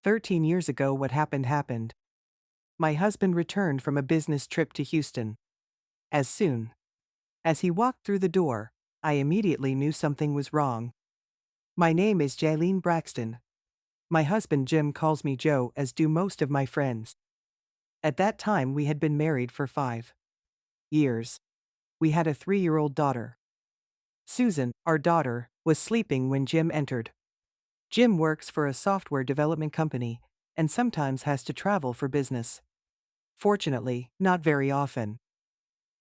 13 years ago, what happened. My husband returned from a business trip to Houston. As soon as he walked through the door, I immediately knew something was wrong. My name is Jaylene Braxton. My husband Jim calls me Joe, as do most of my friends. At that time, we had been married for 5 years. We had a 3-year-old daughter. Susan, our daughter, was sleeping when Jim entered. Jim works for a software development company and sometimes has to travel for business. Fortunately, not very often.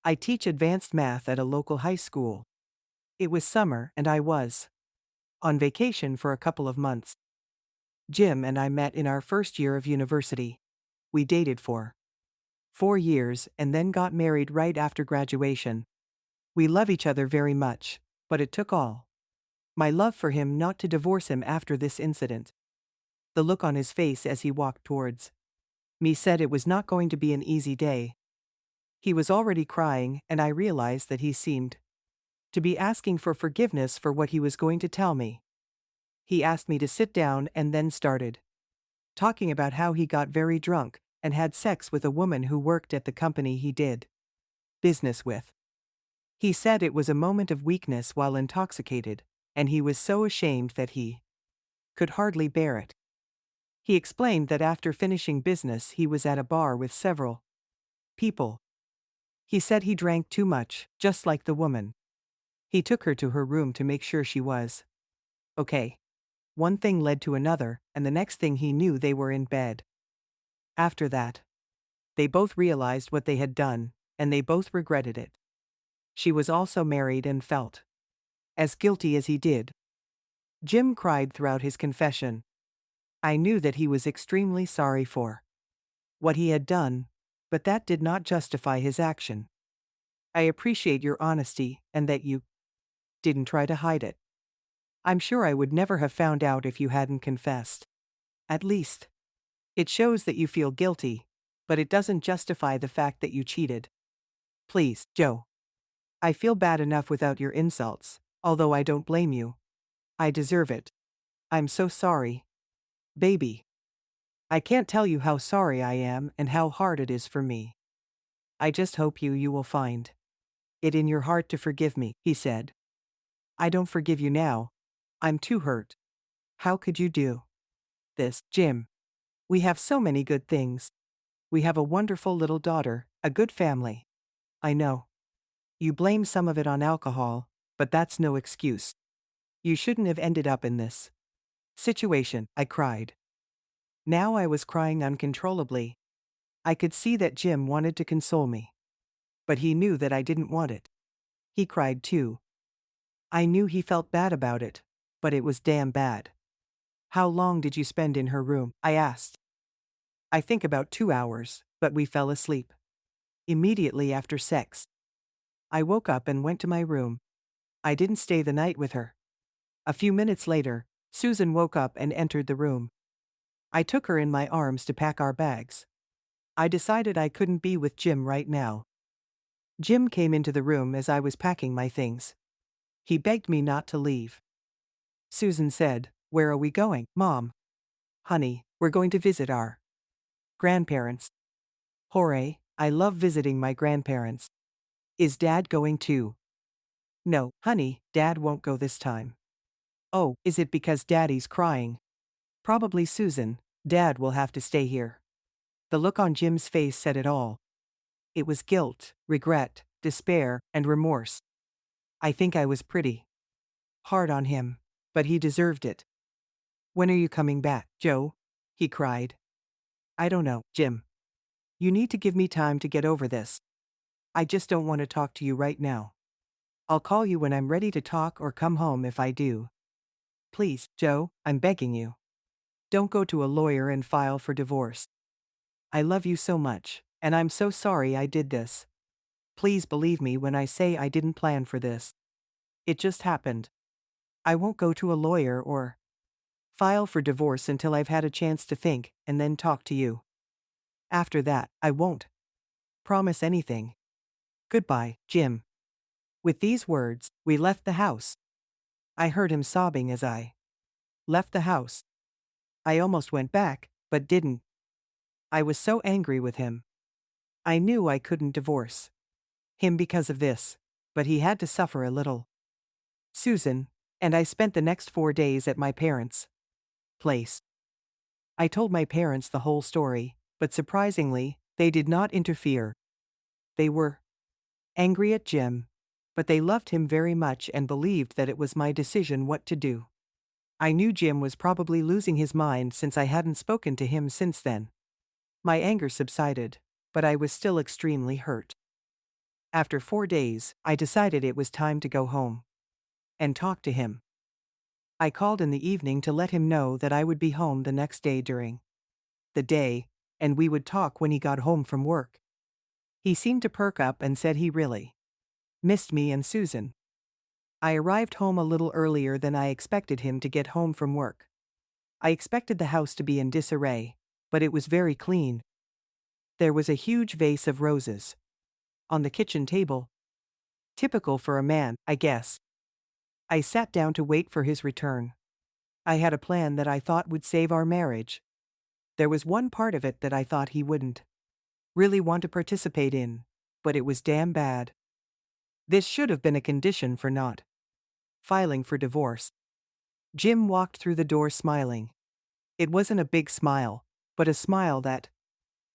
I teach advanced math at a local high school. It was summer and I was on vacation for a couple of months. Jim and I met in our first year of university. We dated for 4 years and then got married right after graduation. We love each other very much, but it took all my love for him not to divorce him after this incident. The look on his face as he walked towards me said it was not going to be an easy day. He was already crying, and I realized that he seemed to be asking for forgiveness for what he was going to tell me. He asked me to sit down and then started talking about how he got very drunk and had sex with a woman who worked at the company he did business with. He said it was a moment of weakness while intoxicated, and he was so ashamed that he could hardly bear it. He explained that after finishing business, he was at a bar with several people. He said he drank too much, just like the woman. He took her to her room to make sure she was okay. One thing led to another, and the next thing he knew, they were in bed. After that, they both realized what they had done, and they both regretted it. She was also married and felt as guilty as he did. Jim cried throughout his confession. I knew that he was extremely sorry for what he had done, but that did not justify his action. I appreciate your honesty and that you didn't try to hide it. I'm sure I would never have found out if you hadn't confessed. At least, it shows that you feel guilty, but it doesn't justify the fact that you cheated. Please, Joe. I feel bad enough without your insults, although I don't blame you. I deserve it. I'm so sorry. Baby. I can't tell you how sorry I am and how hard it is for me. I just hope you will find it in your heart to forgive me, he said. I don't forgive you now. I'm too hurt. How could you do this, Jim? We have so many good things. We have a wonderful little daughter, a good family. I know. You blame some of it on alcohol, but that's no excuse. You shouldn't have ended up in this situation, I cried. Now I was crying uncontrollably. I could see that Jim wanted to console me. But he knew that I didn't want it. He cried too. I knew he felt bad about it, but it was damn bad. How long did you spend in her room? I asked. I think about 2 hours, but we fell asleep immediately after sex. I woke up and went to my room. I didn't stay the night with her. A few minutes later, Susan woke up and entered the room. I took her in my arms to pack our bags. I decided I couldn't be with Jim right now. Jim came into the room as I was packing my things. He begged me not to leave. Susan said, "Where are we going, Mom?" "Honey, we're going to visit our grandparents." Hooray, I love visiting my grandparents. Is Dad going too? No, honey, Dad won't go this time. Oh, is it because Daddy's crying? Probably, Susan. Dad will have to stay here. The look on Jim's face said it all. It was guilt, regret, despair, and remorse. I think I was pretty hard on him, but he deserved it. When are you coming back, Joe? He cried. I don't know, Jim. You need to give me time to get over this. I just don't want to talk to you right now. I'll call you when I'm ready to talk or come home if I do. Please, Joe, I'm begging you. Don't go to a lawyer and file for divorce. I love you so much, and I'm so sorry I did this. Please believe me when I say I didn't plan for this. It just happened. I won't go to a lawyer or file for divorce until I've had a chance to think and then talk to you. After that, I won't promise anything. Goodbye, Jim. With these words, we left the house. I heard him sobbing as I left the house. I almost went back, but didn't. I was so angry with him. I knew I couldn't divorce him because of this, but he had to suffer a little. Susan and I spent the next 4 days at my parents' place. I told my parents the whole story, but surprisingly, they did not interfere. They were angry at Jim, but they loved him very much and believed that it was my decision what to do. I knew Jim was probably losing his mind since I hadn't spoken to him since then. My anger subsided, but I was still extremely hurt. After 4 days, I decided it was time to go home and talk to him. I called in the evening to let him know that I would be home the next day during the day, and we would talk when he got home from work. He seemed to perk up and said he really missed me and Susan. I arrived home a little earlier than I expected him to get home from work. I expected the house to be in disarray, but it was very clean. There was a huge vase of roses on the kitchen table. Typical for a man, I guess. I sat down to wait for his return. I had a plan that I thought would save our marriage. There was one part of it that I thought he wouldn't really want to participate in, but it was damn bad. This should have been a condition for not filing for divorce. Jim walked through the door smiling. It wasn't a big smile, but a smile that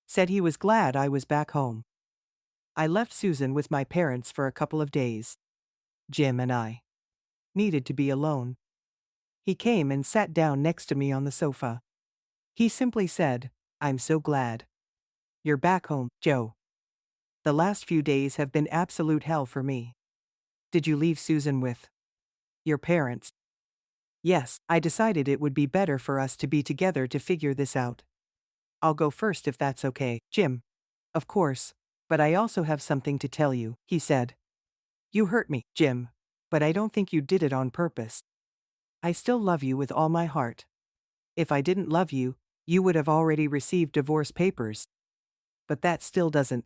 said he was glad I was back home. I left Susan with my parents for a couple of days. Jim and I needed to be alone. He came and sat down next to me on the sofa. He simply said, "I'm so glad you're back home, Joe. The last few days have been absolute hell for me." "Did you leave Susan with your parents?" "Yes, I decided it would be better for us to be together to figure this out." "I'll go first if that's okay, Jim." "Of course, but I also have something to tell you," he said. "You hurt me, Jim, but I don't think you did it on purpose. I still love you with all my heart. If I didn't love you, you would have already received divorce papers. But that still doesn't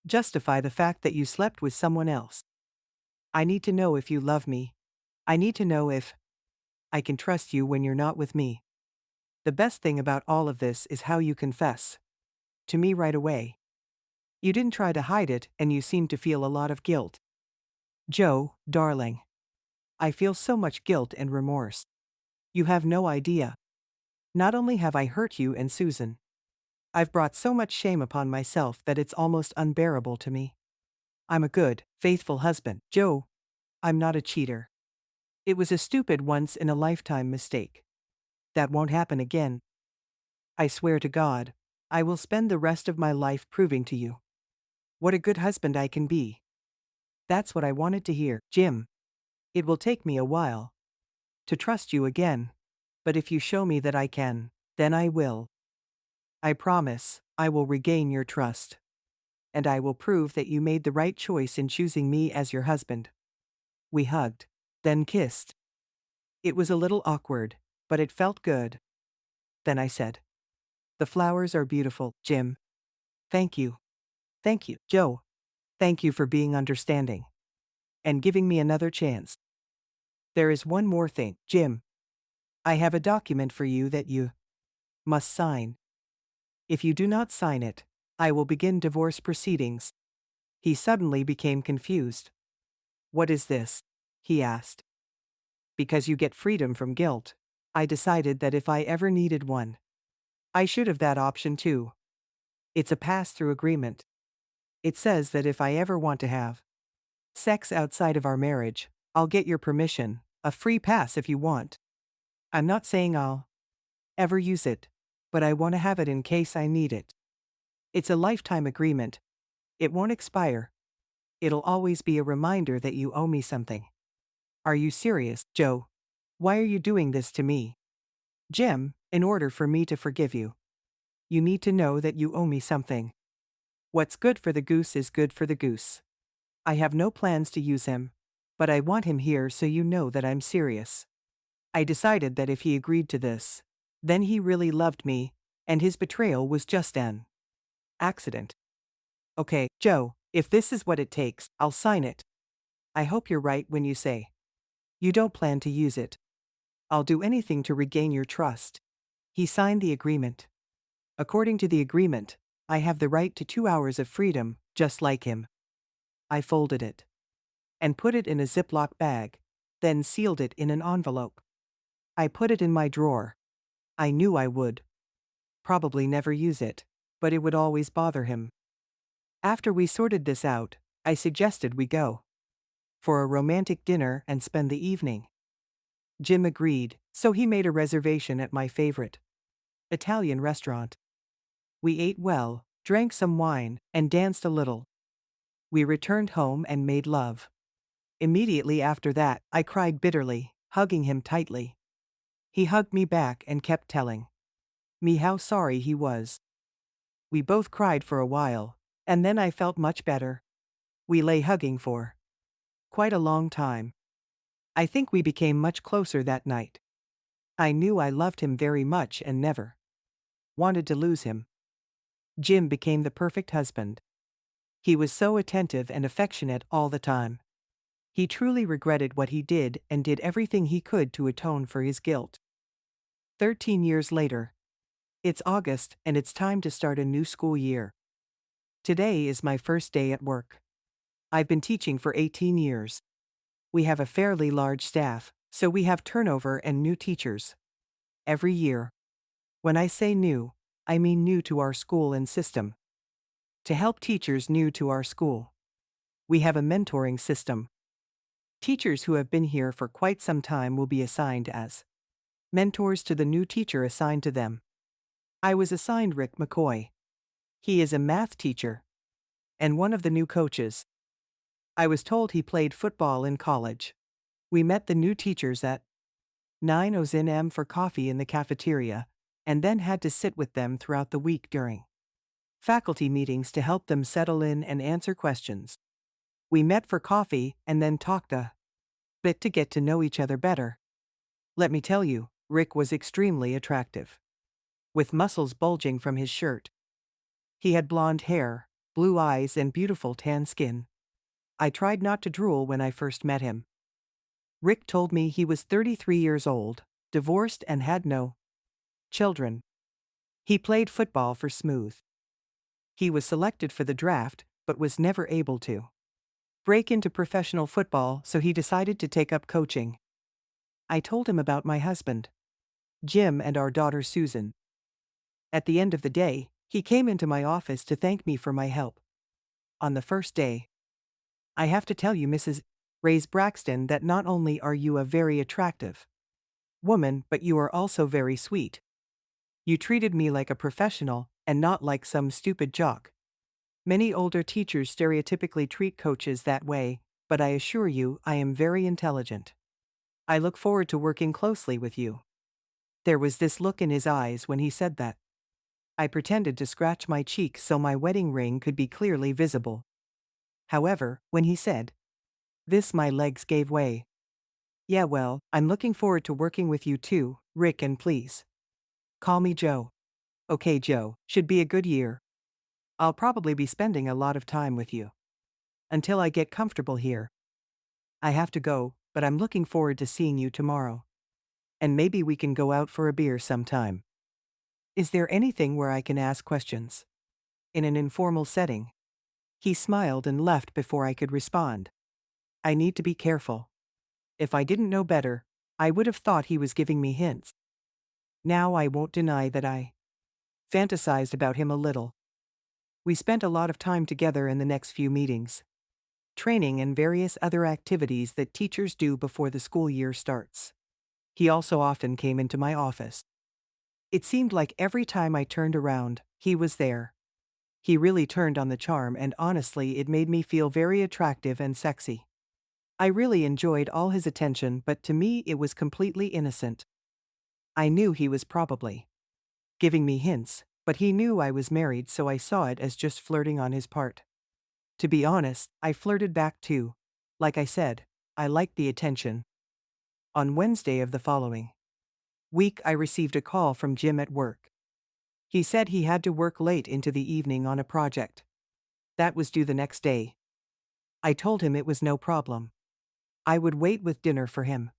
justify the fact that you slept with someone else. I need to know if you love me. I need to know if I can trust you when you're not with me. The best thing about all of this is how you confess to me right away. You didn't try to hide it, and you seem to feel a lot of guilt." "Joe, darling, I feel so much guilt and remorse. You have no idea. Not only have I hurt you and Susan, I've brought so much shame upon myself that it's almost unbearable to me. I'm a good, faithful husband, Joe. I'm not a cheater. It was a stupid once-in-a-lifetime mistake. That won't happen again. I swear to God, I will spend the rest of my life proving to you what a good husband I can be." That's what I wanted to hear, Jim. It will take me a while to trust you again, but if you show me that I can, then I will. I promise, I will regain your trust. And I will prove that you made the right choice in choosing me as your husband. We hugged, then kissed. It was a little awkward, but it felt good. Then I said, "The flowers are beautiful, Jim. Thank you. Thank you, Joe. Thank you for being understanding and giving me another chance. There is one more thing, Jim. I have a document for you that you must sign. If you do not sign it, I will begin divorce proceedings." He suddenly became confused. "What is this?" he asked. "Because you get freedom from guilt. I decided that if I ever needed one, I should have that option too. It's a pass-through agreement. It says that if I ever want to have sex outside of our marriage, I'll get your permission, a free pass if you want. I'm not saying I'll ever use it, but I want to have it in case I need it. It's a lifetime agreement. It won't expire. It'll always be a reminder that you owe me something." "Are you serious, Joe? Why are you doing this to me?" "Jim, in order for me to forgive you, you need to know that you owe me something. What's good for the goose is good for the goose. I have no plans to use him, but I want him here so you know that I'm serious. I decided that if he agreed to this, then he really loved me, and his betrayal was just an accident. Okay, Joe, if this is what it takes, I'll sign it. I hope you're right when you say you don't plan to use it. I'll do anything to regain your trust." He signed the agreement. According to the agreement, I have the right to 2 hours of freedom, just like him. I folded it and put it in a Ziploc bag, then sealed it in an envelope. I put it in my drawer. I knew I would probably never use it, but it would always bother him. After we sorted this out, I suggested we go for a romantic dinner and spend the evening. Jim agreed, so he made a reservation at my favorite Italian restaurant. We ate well, drank some wine, and danced a little. We returned home and made love. Immediately after that, I cried bitterly, hugging him tightly. He hugged me back and kept telling me how sorry he was. We both cried for a while, and then I felt much better. We lay hugging for quite a long time. I think we became much closer that night. I knew I loved him very much and never wanted to lose him. Jim became the perfect husband. He was so attentive and affectionate all the time. He truly regretted what he did and did everything he could to atone for his guilt. 13 years later. It's August and it's time to start a new school year. Today is my first day at work. I've been teaching for 18 years. We have a fairly large staff, so we have turnover and new teachers every year. When I say new, I mean new to our school and system. To help teachers new to our school, we have a mentoring system. Teachers who have been here for quite some time will be assigned as mentors to the new teacher assigned to them. I was assigned Rick McCoy. He is a math teacher and one of the new coaches. I was told he played football in college. We met the new teachers at 9 a.m. for coffee in the cafeteria, and then had to sit with them throughout the week during faculty meetings to help them settle in and answer questions. We met for coffee and then talked a bit to get to know each other better. Let me tell you, Rick was extremely attractive, with muscles bulging from his shirt. He had blonde hair, blue eyes, and beautiful tan skin. I tried not to drool when I first met him. Rick told me he was 33 years old, divorced, and had no children. He played football for Smooth. He was selected for the draft, but was never able to break into professional football, so he decided to take up coaching. I told him about my husband, Jim, and our daughter Susan. At the end of the day, he came into my office to thank me for my help. On the first day, I have to tell you, Mrs. Ray's Braxton, that not only are you a very attractive woman, but you are also very sweet. You treated me like a professional and not like some stupid jock. Many older teachers stereotypically treat coaches that way, but I assure you I am very intelligent. I look forward to working closely with you. There was this look in his eyes when he said that. I pretended to scratch my cheek so my wedding ring could be clearly visible. However, when he said this, my legs gave way. Yeah, well, I'm looking forward to working with you too, Rick, and please call me Joe. Okay, Joe, should be a good year. I'll probably be spending a lot of time with you until I get comfortable here. I have to go, but I'm looking forward to seeing you tomorrow. And maybe we can go out for a beer sometime. Is there anything where I can ask questions? In an informal setting. He smiled and left before I could respond. I need to be careful. If I didn't know better, I would have thought he was giving me hints. Now I won't deny that I fantasized about him a little. We spent a lot of time together in the next few meetings, training, and various other activities that teachers do before the school year starts. He also often came into my office. It seemed like every time I turned around, he was there. He really turned on the charm, and honestly, it made me feel very attractive and sexy. I really enjoyed all his attention, but to me it was completely innocent. I knew he was probably giving me hints, but he knew I was married, so I saw it as just flirting on his part. To be honest, I flirted back too. Like I said, I liked the attention. On Wednesday of the following week, I received a call from Jim at work. He said he had to work late into the evening on a project that was due the next day. I told him it was no problem. I would wait with dinner for him.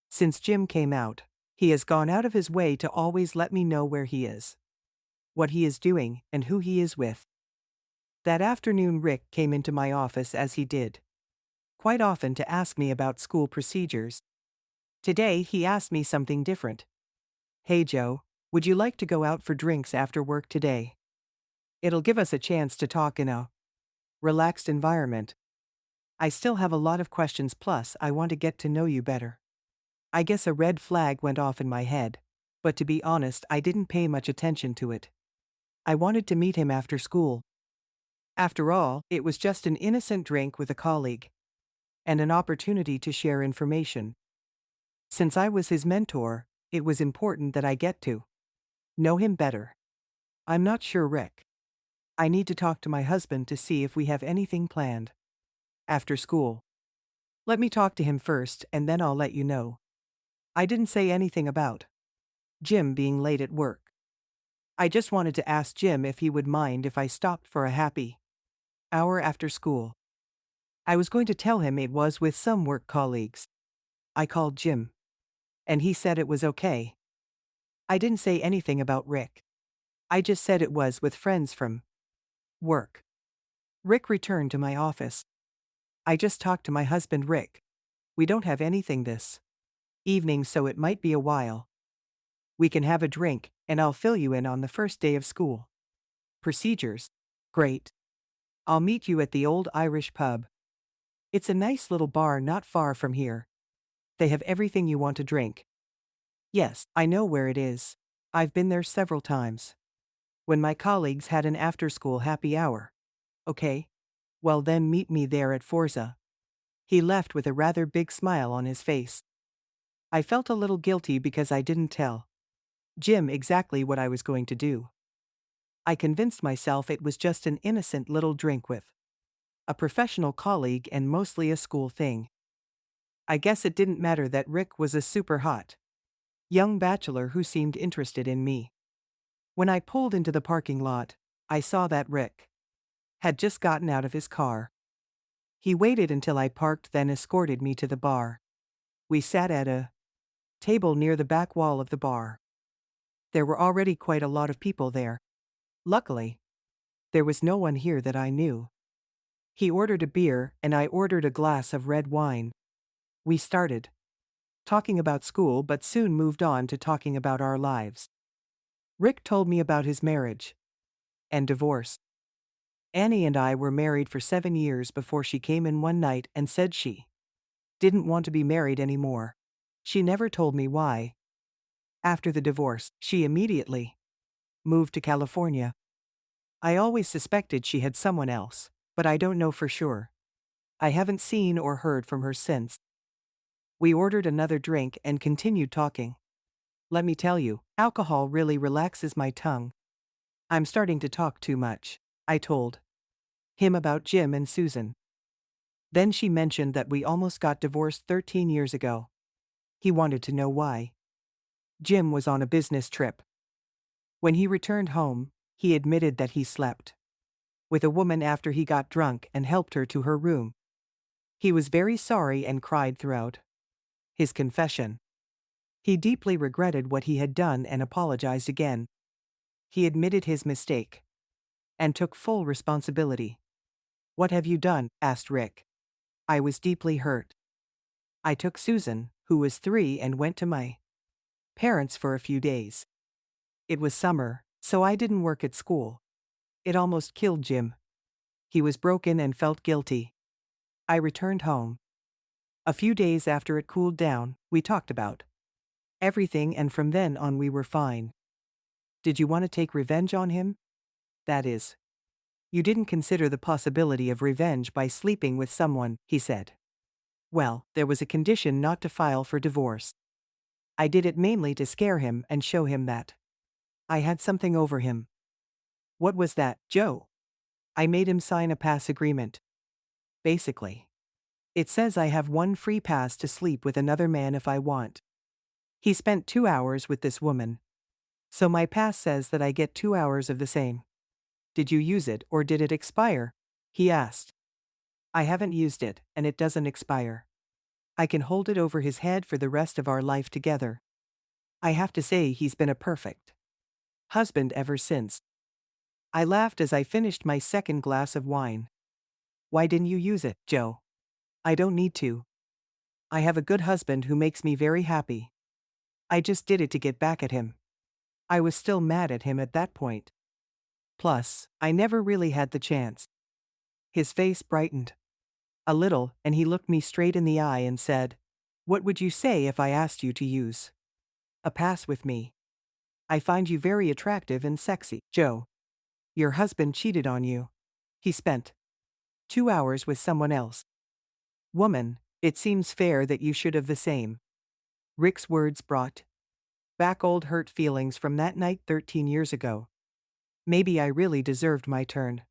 Since Jim came out, He has gone out of his way to always let me know where he is, what he is doing, and who he is with. That afternoon Rick came into my office as he did quite often to ask me about school procedures. Today he asked me something different. "Hey Joe, would you like to go out for drinks after work today? It'll give us a chance to talk in a relaxed environment. I still have a lot of questions, plus I want to get to know you better." I guess a red flag went off in my head, but to be honest, I didn't pay much attention to it. I wanted to meet him after school. After all, it was just an innocent drink with a colleague, and an opportunity to share information. Since I was his mentor, it was important that I get to know him better. "I'm not sure, Rick. I need to talk to my husband to see if we have anything planned after school. Let me talk to him first and then I'll let you know." I didn't say anything about Jim being late at work. I just wanted to ask Jim if he would mind if I stopped for a happy hour after school. I was going to tell him it was with some work colleagues. I called Jim, and he said it was okay. I didn't say anything about Rick. I just said it was with friends from work. Rick returned to my office. "I just talked to my husband, Rick. We don't have anything this evening, so it might be a while. We can have a drink, and I'll fill you in on the first day of school procedures." "Great. I'll meet you at the old Irish pub. It's a nice little bar not far from here. They have everything you want to drink." "Yes, I know where it is. I've been there several times when my colleagues had an after-school happy hour." "Okay. Well then meet me there at Forza." He left with a rather big smile on his face. I felt a little guilty because I didn't tell Jim exactly what I was going to do. I convinced myself it was just an innocent little drink with a professional colleague and mostly a school thing. I guess it didn't matter that Rick was a super hot young bachelor who seemed interested in me. When I pulled into the parking lot, I saw that Rick had just gotten out of his car. He waited until I parked, then escorted me to the bar. We sat at a table near the back wall of the bar. There were already quite a lot of people there. Luckily, there was no one here that I knew. He ordered a beer and I ordered a glass of red wine. We started talking about school but soon moved on to talking about our lives. Rick told me about his marriage and divorce. Annie and I were married for 7 years before she came in one night and said she didn't want to be married anymore. She never told me why. After the divorce, she immediately moved to California. I always suspected she had someone else, but I don't know for sure. I haven't seen or heard from her since. We ordered another drink and continued talking. "Let me tell you, alcohol really relaxes my tongue. I'm starting to talk too much." I told him about Jim and Susan. Then she mentioned that we almost got divorced 13 years ago. He wanted to know why. Jim was on a business trip. When he returned home, he admitted that he slept with a woman after he got drunk and helped her to her room. He was very sorry and cried throughout his confession. He deeply regretted what he had done and apologized again. He admitted his mistake and took full responsibility. "What have you done?" asked Rick. I was deeply hurt. "I took Susan, who was 3, and went to my parents for a few days. It was summer, so I didn't work at school. It almost killed Jim. He was broken and felt guilty. I returned home. A few days after it cooled down, we talked about everything, and from then on we were fine." "Did you want to take revenge on him? That is, you didn't consider the possibility of revenge by sleeping with someone," he said. "Well, there was a condition not to file for divorce. I did it mainly to scare him and show him that I had something over him." "What was that, Joe?" "I made him sign a pass agreement. Basically, it says I have one free pass to sleep with another man if I want. He spent 2 hours with this woman, so my pass says that I get 2 hours of the same." "Did you use it or did it expire?" he asked. "I haven't used it, and it doesn't expire. I can hold it over his head for the rest of our life together." I have to say he's been a perfect husband ever since. I laughed as I finished my second glass of wine. Why didn't you use it, Joe? I don't need to. I have a good husband who makes me very happy. I just did it to get back at him. I was still mad at him at that point. Plus, I never really had the chance. His face brightened a little, and he looked me straight in the eye and said, "What would you say if I asked you to use a pass with me? I find you very attractive and sexy, Joe. Your husband cheated on you. He spent 2 hours with someone else. Woman, it seems fair that you should have the same." Rick's words brought back old hurt feelings from that night 13 years ago. Maybe I really deserved my turn.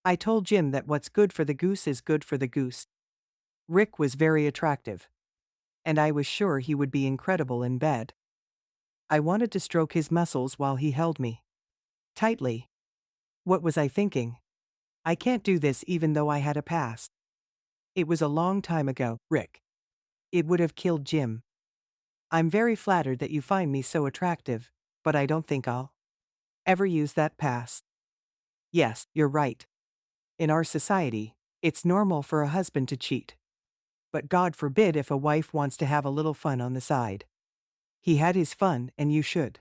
I told Jim that what's good for the goose is good for the goose. Rick was very attractive. And I was sure he would be incredible in bed. I wanted to stroke his muscles while he held me tightly. What was I thinking? I can't do this even though I had a pass. It was a long time ago, Rick. It would have killed Jim. I'm very flattered that you find me so attractive, but I don't think I'll ever use that pass. Yes, you're right. In our society, it's normal for a husband to cheat. But God forbid if a wife wants to have a little fun on the side. He had his fun, and you should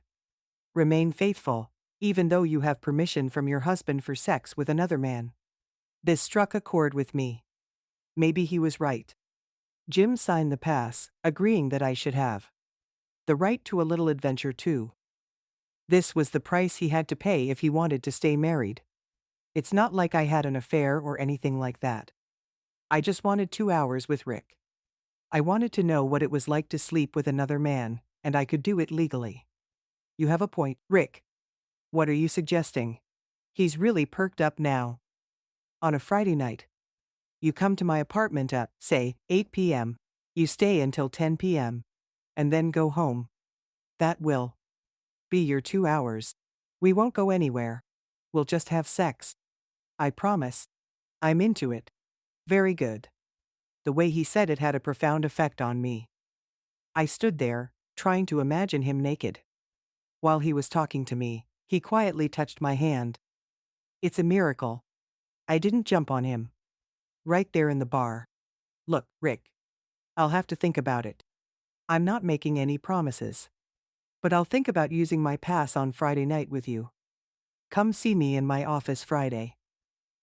remain faithful, even though you have permission from your husband for sex with another man. This struck a chord with me. Maybe he was right. Jim signed the pass, agreeing that I should have the right to a little adventure too. This was the price he had to pay if he wanted to stay married. It's not like I had an affair or anything like that. I just wanted 2 hours with Rick. I wanted to know what it was like to sleep with another man, and I could do it legally. You have a point, Rick. What are you suggesting? He's really perked up now. On a Friday night, you come to my apartment at, say, 8 p.m. You stay until 10 p.m. and then go home. That will be your 2 hours. We won't go anywhere. We'll just have sex. I promise. I'm into it. Very good. The way he said it had a profound effect on me. I stood there, trying to imagine him naked. While he was talking to me, he quietly touched my hand. It's a miracle. I didn't jump on him. Right there in the bar. Look, Rick. I'll have to think about it. I'm not making any promises. But I'll think about using my pass on Friday night with you. Come see me in my office Friday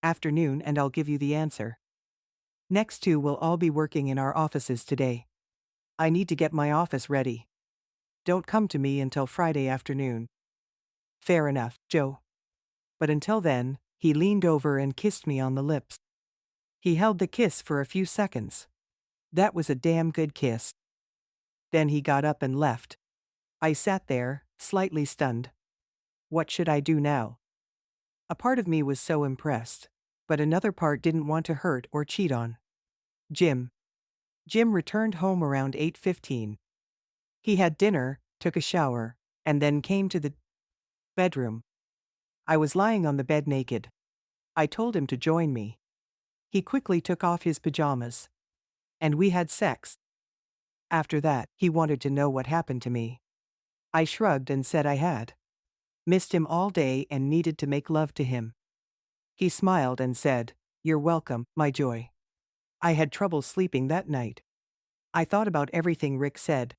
afternoon and I'll give you the answer. Next two will all be working in our offices today. I need to get my office ready. Don't come to me until Friday afternoon. Fair enough, Joe. But until then, he leaned over and kissed me on the lips. He held the kiss for a few seconds. That was a damn good kiss. Then he got up and left. I sat there, slightly stunned. What should I do now? A part of me was so impressed, but another part didn't want to hurt or cheat on Jim. Jim returned home around 8:15. He had dinner, took a shower, and then came to the bedroom. I was lying on the bed naked. I told him to join me. He quickly took off his pajamas. And we had sex. After that, he wanted to know what happened to me. I shrugged and said I had missed him all day and needed to make love to him. He smiled and said, "You're welcome, my joy." I had trouble sleeping that night. I thought about everything Rick said.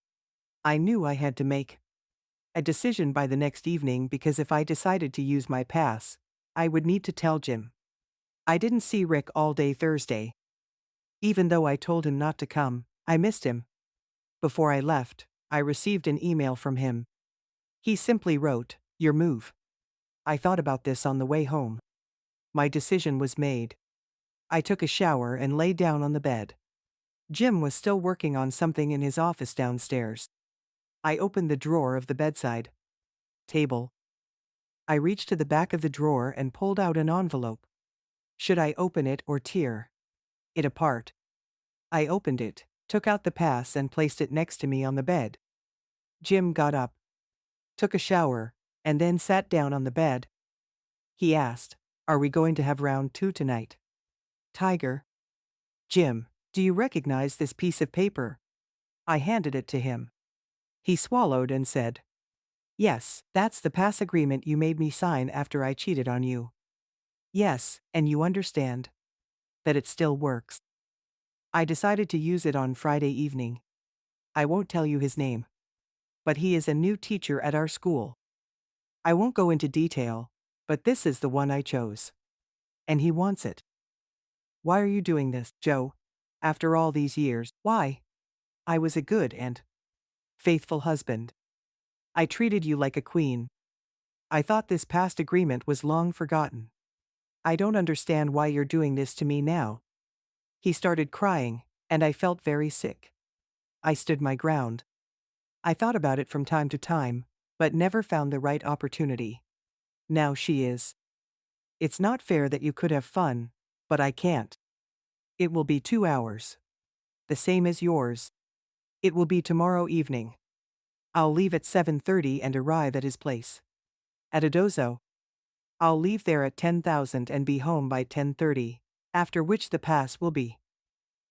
I knew I had to make a decision by the next evening because if I decided to use my pass, I would need to tell Jim. I didn't see Rick all day Thursday. Even though I told him not to come, I missed him. Before I left, I received an email from him. He simply wrote, "Your move." I thought about this on the way home. My decision was made. I took a shower and lay down on the bed. Jim was still working on something in his office downstairs. I opened the drawer of the bedside table. I reached to the back of the drawer and pulled out an envelope. Should I open it or tear it apart? I opened it, took out the pass and placed it next to me on the bed. Jim got up, took a shower, and then sat down on the bed. He asked, "Are we going to have round two tonight?" Tiger. Jim, do you recognize this piece of paper? I handed it to him. He swallowed and said, "Yes, that's the pass agreement you made me sign after I cheated on you. Yes, and you understand that it still works. I decided to use it on Friday evening. I won't tell you his name, but he is a new teacher at our school. I won't go into detail, but this is the one I chose. And he wants it. Why are you doing this, Joe? After all these years, why? I was a good and faithful husband. I treated you like a queen. I thought this past agreement was long forgotten. I don't understand why you're doing this to me now." He started crying, and I felt very sick. I stood my ground. I thought about it from time to time, but never found the right opportunity. Now she is. It's not fair that you could have fun, but I can't. It will be 2 hours. The same as yours. It will be tomorrow evening. I'll leave at 7:30 and arrive at his place. At Adozo. I'll leave there at 10,000 and be home by 10:30, after which the pass will be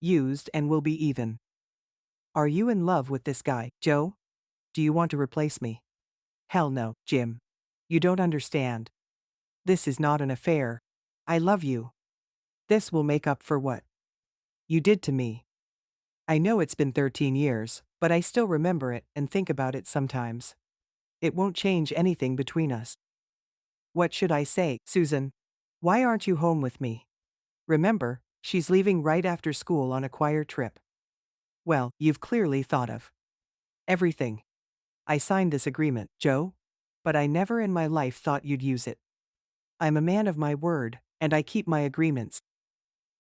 used and we'll be even. Are you in love with this guy, Joe? Do you want to replace me? Hell no, Jim. You don't understand. This is not an affair. I love you. This will make up for what you did to me. I know it's been 13 years, but I still remember it and think about it sometimes. It won't change anything between us. What should I say, Susan? Why aren't you home with me? Remember, she's leaving right after school on a choir trip. Well, you've clearly thought of everything. I signed this agreement, Joe, but I never in my life thought you'd use it. I'm a man of my word, and I keep my agreements.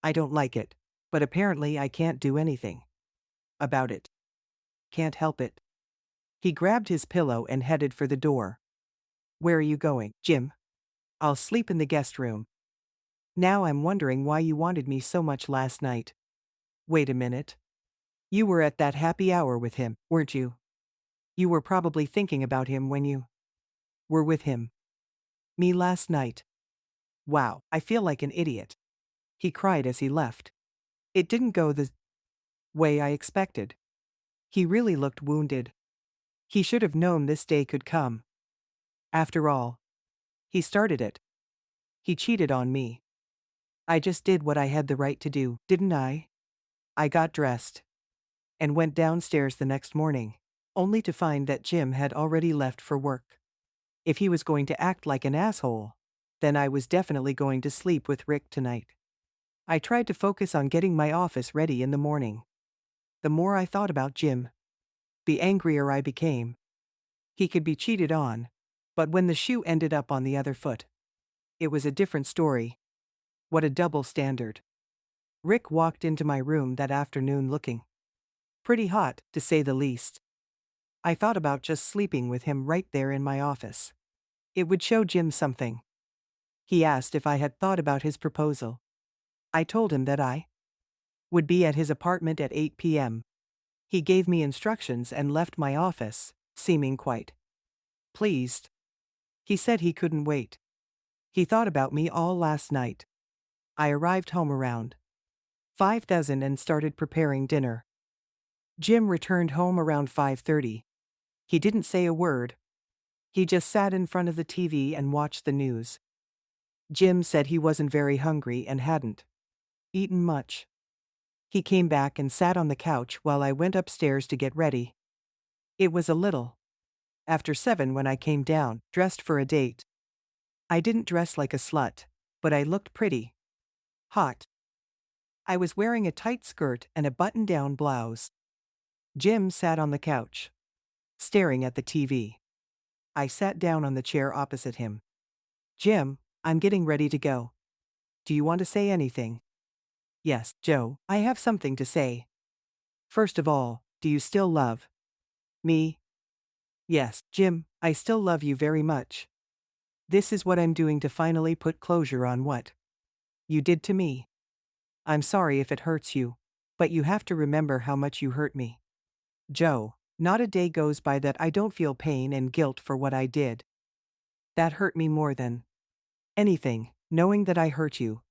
I don't like it, but apparently I can't do anything about it. Can't help it. He grabbed his pillow and headed for the door. Where are you going, Jim? I'll sleep in the guest room. Now I'm wondering why you wanted me so much last night. Wait a minute. You were at that happy hour with him, weren't you? You were probably thinking about him when you were with him. Me last night. Wow, I feel like an idiot. He cried as he left. It didn't go the way I expected. He really looked wounded. He should have known this day could come. After all, he started it. He cheated on me. I just did what I had the right to do, didn't I? I got dressed and went downstairs the next morning, only to find that Jim had already left for work. If he was going to act like an asshole, then I was definitely going to sleep with Rick tonight. I tried to focus on getting my office ready in the morning. The more I thought about Jim, the angrier I became. He could be cheated on, but when the shoe ended up on the other foot, it was a different story. What a double standard. Rick walked into my room that afternoon looking pretty hot, to say the least. I thought about just sleeping with him right there in my office. It would show Jim something. He asked if I had thought about his proposal. I told him that I would be at his apartment at 8 p.m. He gave me instructions and left my office, seeming quite pleased. He said he couldn't wait. He thought about me all last night. I arrived home around 5,000 and started preparing dinner. Jim returned home around 5:30. He didn't say a word. He just sat in front of the TV and watched the news. Jim said he wasn't very hungry and hadn't eaten much. He came back and sat on the couch while I went upstairs to get ready. It was a little after 7 when I came down, dressed for a date. I didn't dress like a slut, but I looked pretty hot. I was wearing a tight skirt and a button-down blouse. Jim sat on the couch, staring at the TV. I sat down on the chair opposite him. Jim, I'm getting ready to go. Do you want to say anything? Yes, Joe, I have something to say. First of all, do you still love me? Yes, Jim, I still love you very much. This is what I'm doing to finally put closure on what you did to me. I'm sorry if it hurts you, but you have to remember how much you hurt me. Joe, not a day goes by that I don't feel pain and guilt for what I did. That hurt me more than anything, knowing that I hurt you.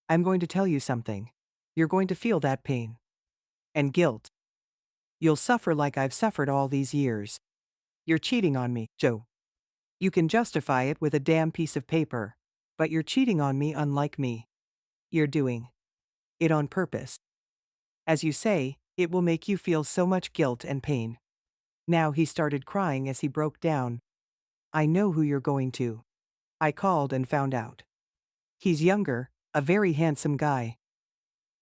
I'm going to tell you something. You're going to feel that pain and guilt You'll suffer like I've suffered all these years. You're cheating on me, Joe. You can justify it with a damn piece of paper. But you're cheating on me unlike me. You're doing it on purpose. As you say, it will make you feel so much guilt and pain. Now he started crying as he broke down. I know who you're going to. I called and found out. He's younger, a very handsome guy.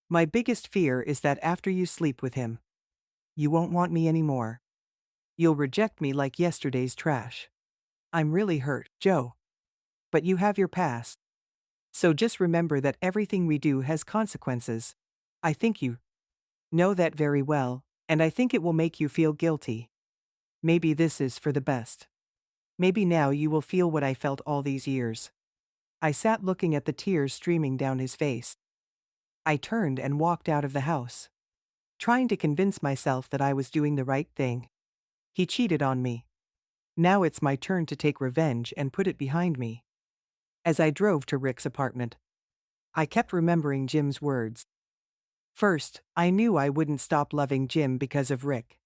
My biggest fear is that after you sleep with him, you won't want me anymore. You'll reject me like yesterday's trash. I'm really hurt, Joe. But you have your past. So just remember that everything we do has consequences. I think you know that very well, and I think it will make you feel guilty. Maybe this is for the best. Maybe now you will feel what I felt all these years. I sat looking at the tears streaming down his face. I turned and walked out of the house, trying to convince myself that I was doing the right thing. He cheated on me. Now it's my turn to take revenge and put it behind me. As I drove to Rick's apartment, I kept remembering Jim's words. First, I knew I wouldn't stop loving Jim because of Rick.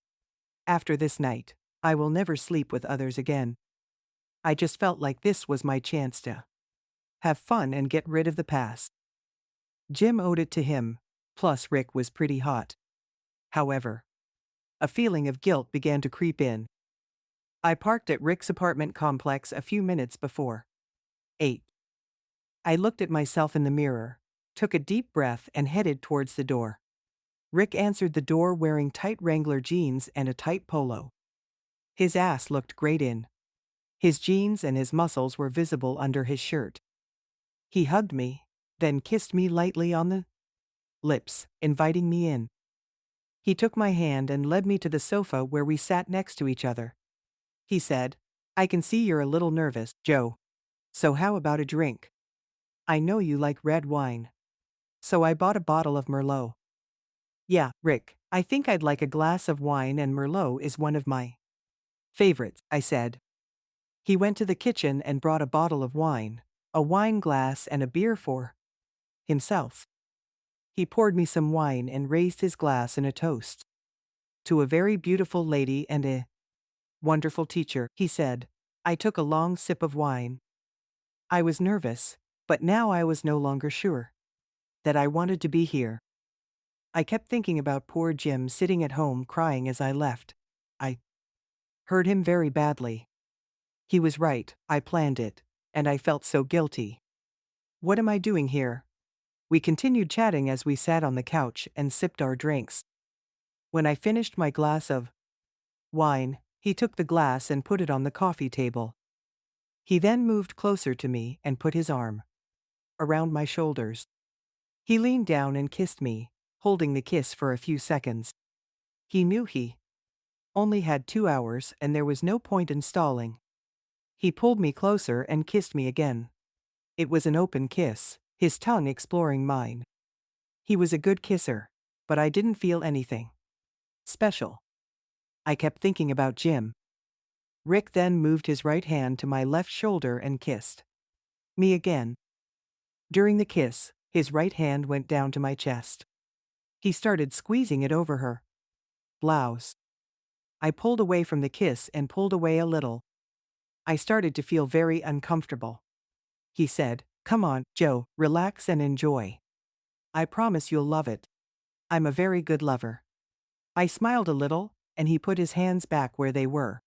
After this night, I will never sleep with others again. I just felt like this was my chance to have fun and get rid of the past. Jim owed it to him, plus Rick was pretty hot. However, a feeling of guilt began to creep in. I parked at Rick's apartment complex a few minutes before 8. I looked at myself in the mirror, took a deep breath and headed towards the door. Rick answered the door wearing tight Wrangler jeans and a tight polo. His ass looked great in his jeans and his muscles were visible under his shirt. He hugged me, then kissed me lightly on the lips, inviting me in. He took my hand and led me to the sofa where we sat next to each other. He said, I can see you're a little nervous, Joe. So how about a drink? I know you like red wine. So I bought a bottle of Merlot. Yeah, Rick, I think I'd like a glass of wine and Merlot is one of my favorites, I said. He went to the kitchen and brought a bottle of wine, a wine glass and a beer for himself. He poured me some wine and raised his glass in a toast. To a very beautiful lady and a wonderful teacher, he said. I took a long sip of wine. I was nervous, but now I was no longer sure that I wanted to be here. I kept thinking about poor Jim sitting at home crying as I left. I hurt him very badly. He was right, I planned it, and I felt so guilty. What am I doing here? We continued chatting as we sat on the couch and sipped our drinks. When I finished my glass of wine, he took the glass and put it on the coffee table. He then moved closer to me and put his arm around my shoulders. He leaned down and kissed me, holding the kiss for a few seconds. He knew he only had 2 hours and there was no point in stalling. He pulled me closer and kissed me again. It was an open kiss, his tongue exploring mine. He was a good kisser, but I didn't feel anything special. I kept thinking about Jim. Rick then moved his right hand to my left shoulder and kissed me again. During the kiss, his right hand went down to my chest. He started squeezing it over her blouse. I pulled away from the kiss and pulled away a little. I started to feel very uncomfortable. He said, Come on, Joe, relax and enjoy. I promise you'll love it. I'm a very good lover. I smiled a little, and he put his hands back where they were.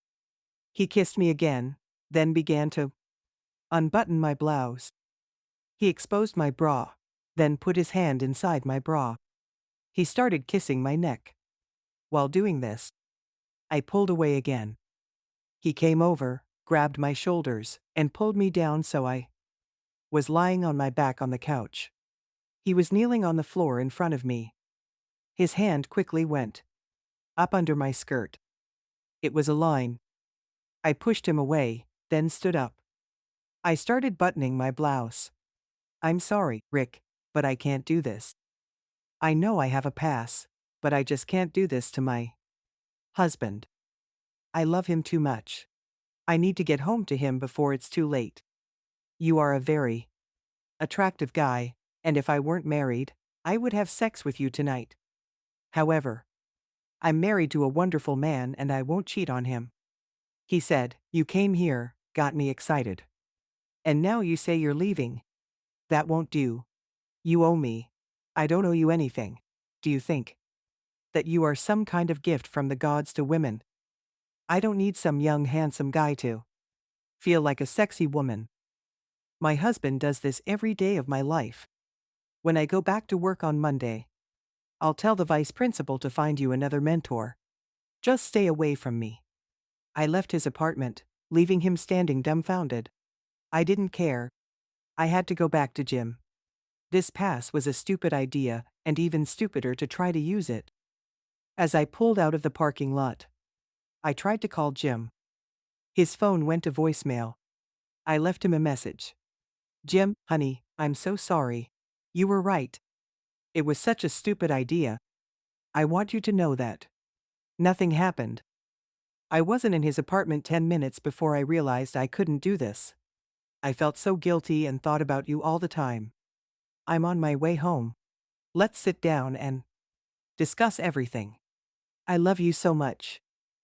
He kissed me again, then began to unbutton my blouse. He exposed my bra, then put his hand inside my bra. He started kissing my neck. While doing this, I pulled away again. He came over, grabbed my shoulders, and pulled me down so I was lying on my back on the couch. He was kneeling on the floor in front of me. His hand quickly went up under my skirt. It was a line. I pushed him away, then stood up. I started buttoning my blouse. I'm sorry, Rick, but I can't do this. I know I have a pass, but I just can't do this to my husband. I love him too much. I need to get home to him before it's too late. You are a very attractive guy, and if I weren't married, I would have sex with you tonight. However, I'm married to a wonderful man and I won't cheat on him. He said, "You came here, got me excited. And now you say you're leaving. That won't do. You owe me. I don't owe you anything. Do you think that you are some kind of gift from the gods to women? I don't need some young handsome guy to feel like a sexy woman. My husband does this every day of my life. When I go back to work on Monday, I'll tell the vice principal to find you another mentor. Just stay away from me." I left his apartment, leaving him standing dumbfounded. I didn't care. I had to go back to Jim. This pass was a stupid idea, and even stupider to try to use it. As I pulled out of the parking lot, I tried to call Jim. His phone went to voicemail. I left him a message. "Jim, honey, I'm so sorry. You were right. It was such a stupid idea. I want you to know that nothing happened." I wasn't in his apartment 10 minutes before I realized I couldn't do this. I felt so guilty and thought about you all the time. I'm on my way home. Let's sit down and discuss everything. I love you so much.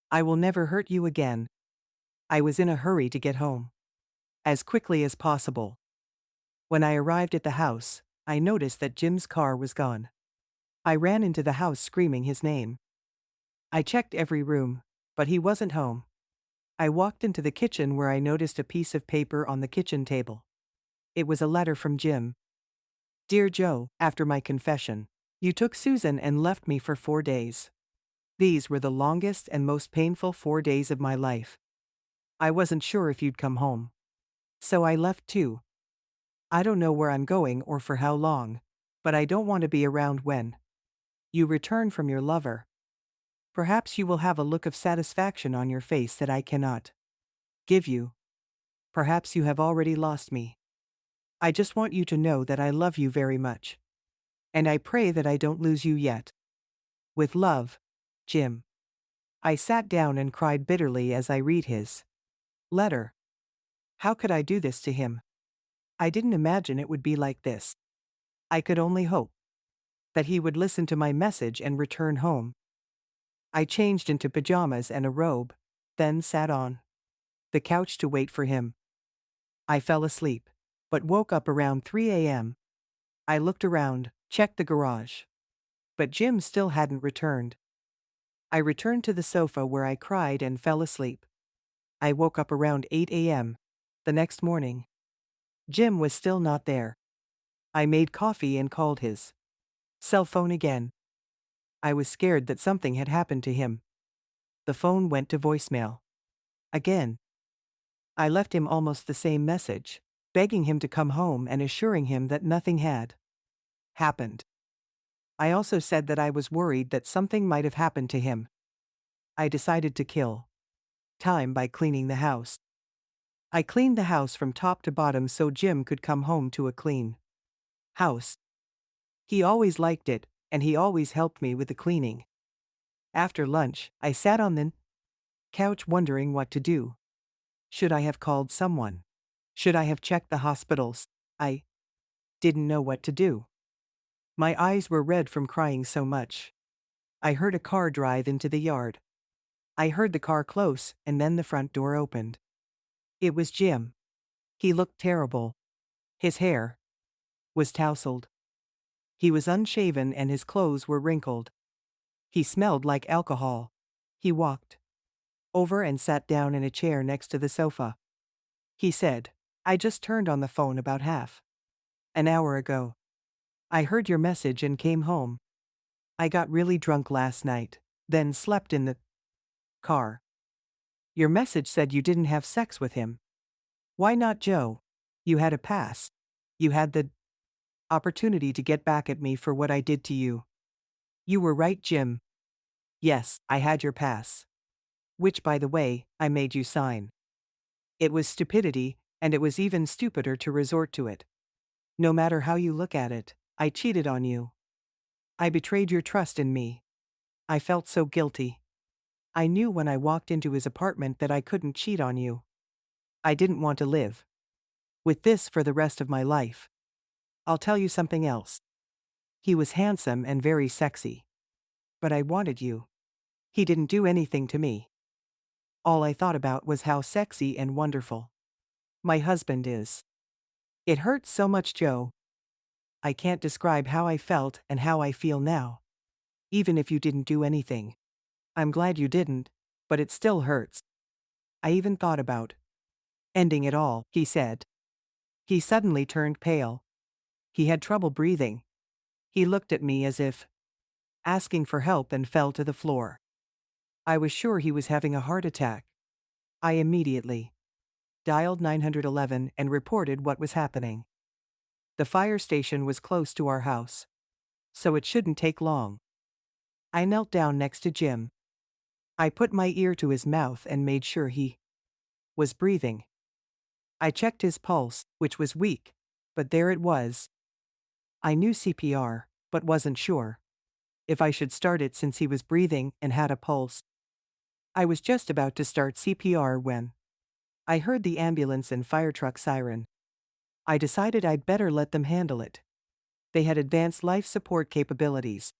I will never hurt you again. I was in a hurry to get home as quickly as possible. When I arrived at the house, I noticed that Jim's car was gone. I ran into the house screaming his name. I checked every room, but he wasn't home. I walked into the kitchen where I noticed a piece of paper on the kitchen table. It was a letter from Jim. "Dear Joe, after my confession, you took Susan and left me for 4 days. These were the longest and most painful 4 days of my life. I wasn't sure if you'd come home. So I left too. I don't know where I'm going or for how long, but I don't want to be around when you return from your lover. Perhaps you will have a look of satisfaction on your face that I cannot give you. Perhaps you have already lost me. I just want you to know that I love you very much. And I pray that I don't lose you yet. With love, Jim." I sat down and cried bitterly as I read his letter. How could I do this to him? I didn't imagine it would be like this. I could only hope that he would listen to my message and return home. I changed into pajamas and a robe, then sat on the couch to wait for him. I fell asleep, but woke up around 3 a.m. I looked around, checked the garage. But Jim still hadn't returned. I returned to the sofa where I cried and fell asleep. I woke up around 8 a.m. the next morning. Jim was still not there. I made coffee and called his cell phone again. I was scared that something had happened to him. The phone went to voicemail. Again. I left him almost the same message, begging him to come home and assuring him that nothing had happened. I also said that I was worried that something might have happened to him. I decided to kill time by cleaning the house. I cleaned the house from top to bottom so Jim could come home to a clean house. He always liked it, and he always helped me with the cleaning. After lunch, I sat on the couch wondering what to do. Should I have called someone? Should I have checked the hospitals? I didn't know what to do. My eyes were red from crying so much. I heard a car drive into the yard. I heard the car close, and then the front door opened. It was Jim. He looked terrible. His hair was tousled. He was unshaven and his clothes were wrinkled. He smelled like alcohol. He walked over and sat down in a chair next to the sofa. He said, "I just turned on the phone about half an hour ago. I heard your message and came home. I got really drunk last night, then slept in the car. Your message said you didn't have sex with him. Why not, Joe? You had a pass. You had the opportunity to get back at me for what I did to you. You were right, Jim. Yes, I had your pass. Which, by the way, I made you sign. It was stupidity, and it was even stupider to resort to it. No matter how you look at it, I cheated on you. I betrayed your trust in me. I felt so guilty. I knew when I walked into his apartment that I couldn't cheat on you. I didn't want to live with this for the rest of my life. I'll tell you something else. He was handsome and very sexy. But I wanted you. He didn't do anything to me. All I thought about was how sexy and wonderful my husband is. It hurts so much, Joe. I can't describe how I felt and how I feel now. Even if you didn't do anything. I'm glad you didn't, but it still hurts. I even thought about ending it all, he said. He suddenly turned pale. He had trouble breathing. He looked at me as if asking for help and fell to the floor. I was sure he was having a heart attack. I immediately dialed 911 and reported what was happening. The fire station was close to our house, so it shouldn't take long. I knelt down next to Jim. I put my ear to his mouth and made sure he was breathing. I checked his pulse, which was weak, but there it was. I knew CPR, but wasn't sure if I should start it since he was breathing and had a pulse. I was just about to start CPR when I heard the ambulance and fire truck siren. I decided I'd better let them handle it. They had advanced life support capabilities.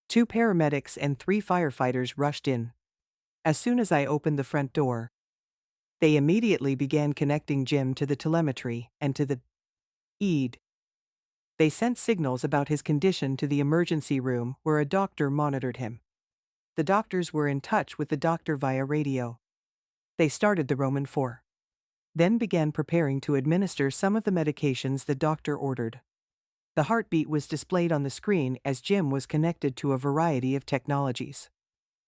2 paramedics and 3 firefighters rushed in. As soon as I opened the front door, they immediately began connecting Jim to the telemetry and to the ED. They sent signals about his condition to the emergency room where a doctor monitored him. The doctors were in touch with the doctor via radio. They started the Roman 4. Then began preparing to administer some of the medications the doctor ordered. The heartbeat was displayed on the screen as Jim was connected to a variety of technologies.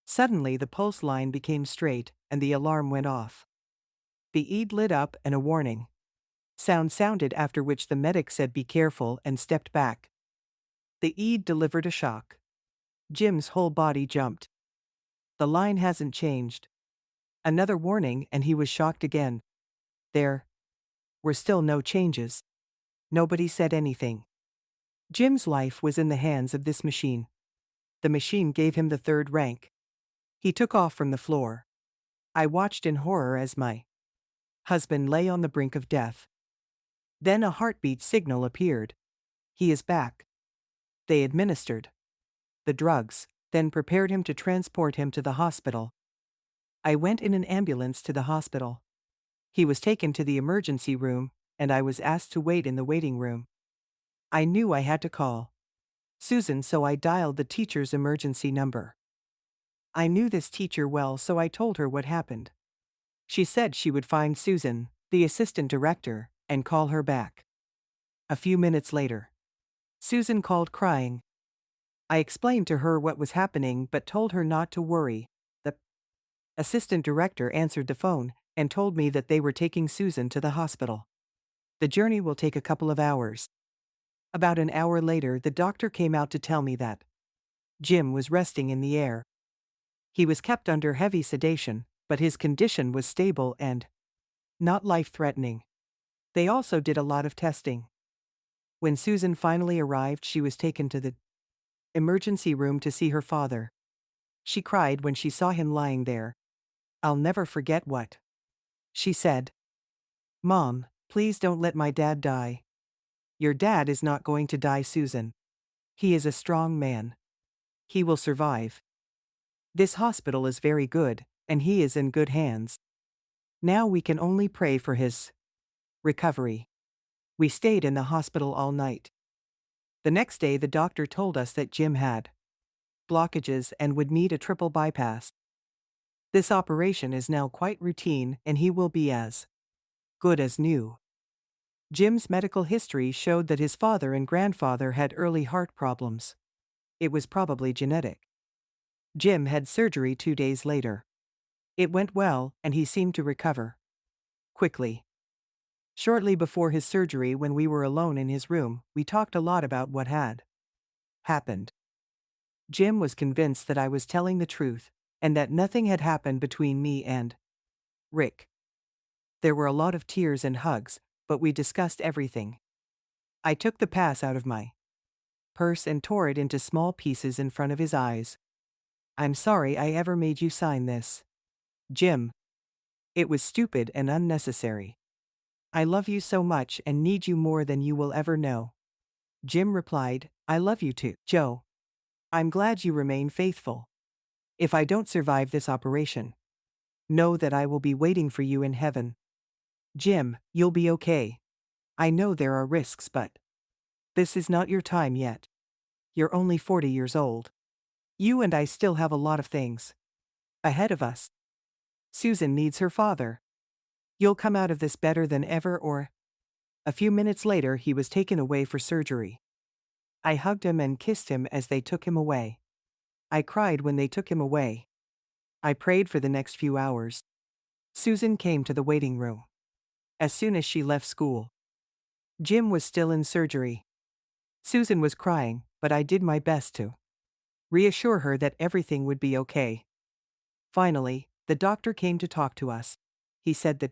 Suddenly the pulse line became straight and the alarm went off. The ED lit up and a warning sound sounded, after which the medic said be careful and stepped back. The ED delivered a shock. Jim's whole body jumped. The line hasn't changed. Another warning and he was shocked again. There were still no changes. Nobody said anything. Jim's life was in the hands of this machine. The machine gave him the 3rd rank. He took off from the floor. I watched in horror as my husband lay on the brink of death. Then a heartbeat signal appeared. He is back. They administered the drugs, then prepared him to transport him to the hospital. I went in an ambulance to the hospital. He was taken to the emergency room, and I was asked to wait in the waiting room. I knew I had to call Susan, so I dialed the teacher's emergency number. I knew this teacher well, so I told her what happened. She said she would find Susan, the assistant director, and call her back. A few minutes later, Susan called crying. I explained to her what was happening but told her not to worry. The assistant director answered the phone and told me that they were taking Susan to the hospital. The journey will take a couple of hours. About an hour later, the doctor came out to tell me that Jim was resting in the air. He was kept under heavy sedation, but his condition was stable and not life-threatening. They also did a lot of testing. When Susan finally arrived, she was taken to the emergency room to see her father. She cried when she saw him lying there. I'll never forget what she said. Mom, please don't let my dad die. Your dad is not going to die, Susan. He is a strong man. He will survive. This hospital is very good, and he is in good hands. Now we can only pray for his recovery. We stayed in the hospital all night. The next day, the doctor told us that Jim had blockages and would need a triple bypass. This operation is now quite routine and he will be as good as new. Jim's medical history showed that his father and grandfather had early heart problems. It was probably genetic. Jim had surgery 2 days later. It went well and he seemed to recover quickly. Shortly before his surgery, when we were alone in his room, we talked a lot about what had happened. Jim was convinced that I was telling the truth, and that nothing had happened between me and Rick. There were a lot of tears and hugs, but we discussed everything. I took the pass out of my purse and tore it into small pieces in front of his eyes. I'm sorry I ever made you sign this, Jim. It was stupid and unnecessary. I love you so much and need you more than you will ever know. Jim replied, I love you too, Joe. I'm glad you remain faithful. If I don't survive this operation, know that I will be waiting for you in heaven. Jim, you'll be okay. I know there are risks, but this is not your time yet. You're only 40 years old. You and I still have a lot of things ahead of us. Susan needs her father. You'll come out of this better than ever, or. A few minutes later, he was taken away for surgery. I hugged him and kissed him as they took him away. I cried when they took him away. I prayed for the next few hours. Susan came to the waiting room. As soon as she left school, Jim was still in surgery. Susan was crying, but I did my best to reassure her that everything would be okay. Finally, the doctor came to talk to us. He said that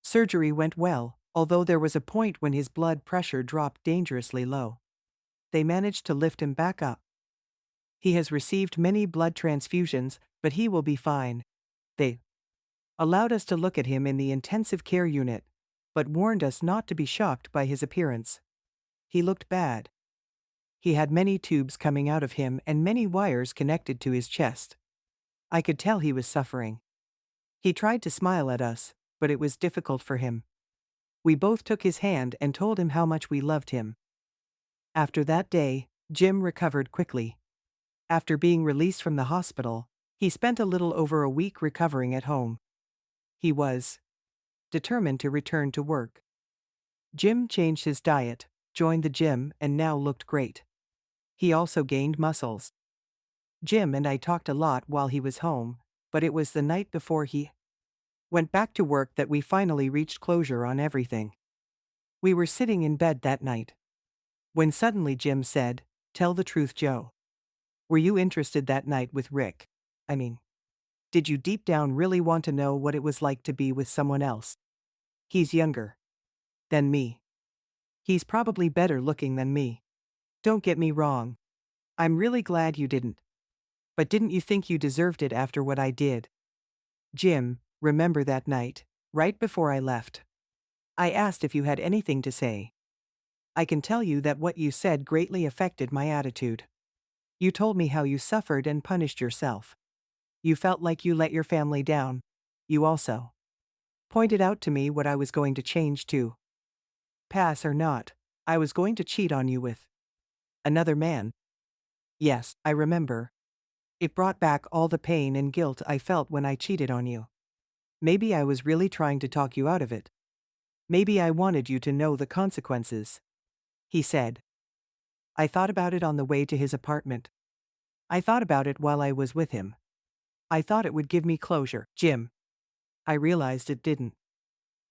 surgery went well, although there was a point when his blood pressure dropped dangerously low. They managed to lift him back up. He has received many blood transfusions, but he will be fine. They allowed us to look at him in the intensive care unit, but warned us not to be shocked by his appearance. He looked bad. He had many tubes coming out of him and many wires connected to his chest. I could tell he was suffering. He tried to smile at us, but it was difficult for him. We both took his hand and told him how much we loved him. After that day, Jim recovered quickly. After being released from the hospital, he spent a little over a week recovering at home. He was determined to return to work. Jim changed his diet, joined the gym, and now looked great. He also gained muscles. Jim and I talked a lot while he was home, but it was the night before he went back to work that we finally reached closure on everything. We were sitting in bed that night, when suddenly Jim said, "Tell the truth, Joe. Were you interested that night with Rick? I mean, did you deep down really want to know what it was like to be with someone else? He's younger than me. He's probably better looking than me. Don't get me wrong. I'm really glad you didn't. But didn't you think you deserved it after what I did?" Jim, remember that night, right before I left? I asked if you had anything to say. I can tell you that what you said greatly affected my attitude. You told me how you suffered and punished yourself. You felt like you let your family down. You also pointed out to me what I was going to change to. Pass or not, I was going to cheat on you with another man. Yes, I remember. It brought back all the pain and guilt I felt when I cheated on you. Maybe I was really trying to talk you out of it. Maybe I wanted you to know the consequences. He said. I thought about it on the way to his apartment. I thought about it while I was with him. I thought it would give me closure, Jim. I realized it didn't.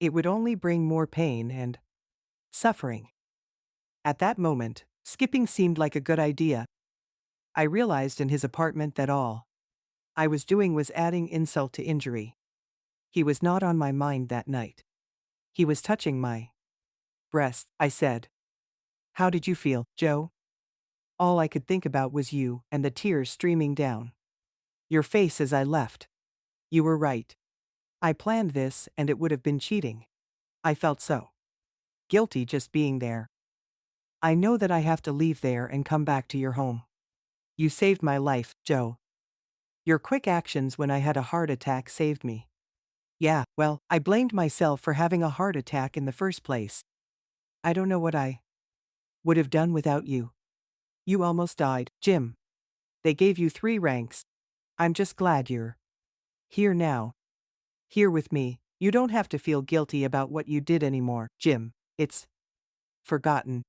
It would only bring more pain and suffering. At that moment, skipping seemed like a good idea. I realized in his apartment that all I was doing was adding insult to injury. He was not on my mind that night. He was touching my breast, I said. How did you feel, Joe? All I could think about was you and the tears streaming down your face as I left. You were right. I planned this and it would have been cheating. I felt so guilty just being there. I know that I have to leave there and come back to your home. You saved my life, Joe. Your quick actions when I had a heart attack saved me. Yeah, well, I blamed myself for having a heart attack in the first place. I don't know what I would have done without you. You almost died, Jim. They gave you 3 ranks. I'm just glad you're here now. Here with me. You don't have to feel guilty about what you did anymore, Jim. It's forgotten.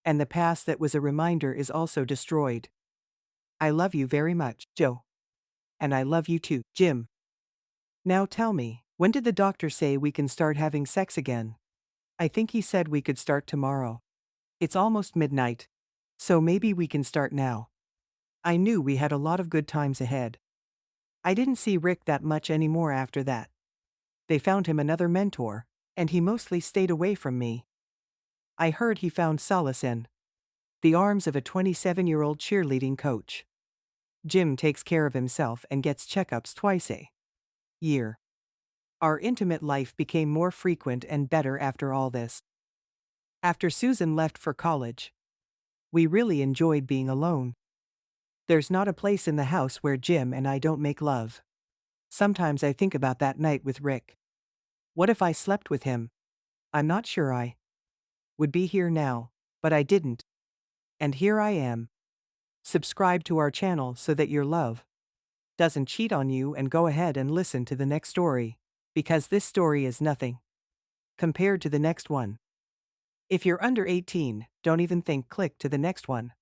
And the past that was a reminder is also destroyed. I love you very much, Joe. And I love you too, Jim. Now tell me, when did the doctor say we can start having sex again? I think he said we could start tomorrow. It's almost midnight. So maybe we can start now. I knew we had a lot of good times ahead. I didn't see Rick that much anymore after that. They found him another mentor, and he mostly stayed away from me. I heard he found solace in the arms of a 27-year-old cheerleading coach. Jim takes care of himself and gets checkups twice a year. Our intimate life became more frequent and better after all this. After Susan left for college, we really enjoyed being alone. There's not a place in the house where Jim and I don't make love. Sometimes I think about that night with Rick. What if I slept with him? I'm not sure I would be here now, but I didn't. And here I am. Subscribe to our channel so that your love doesn't cheat on you, and go ahead and listen to the next story, because this story is nothing compared to the next one. If you're under 18, don't even think, click to the next one.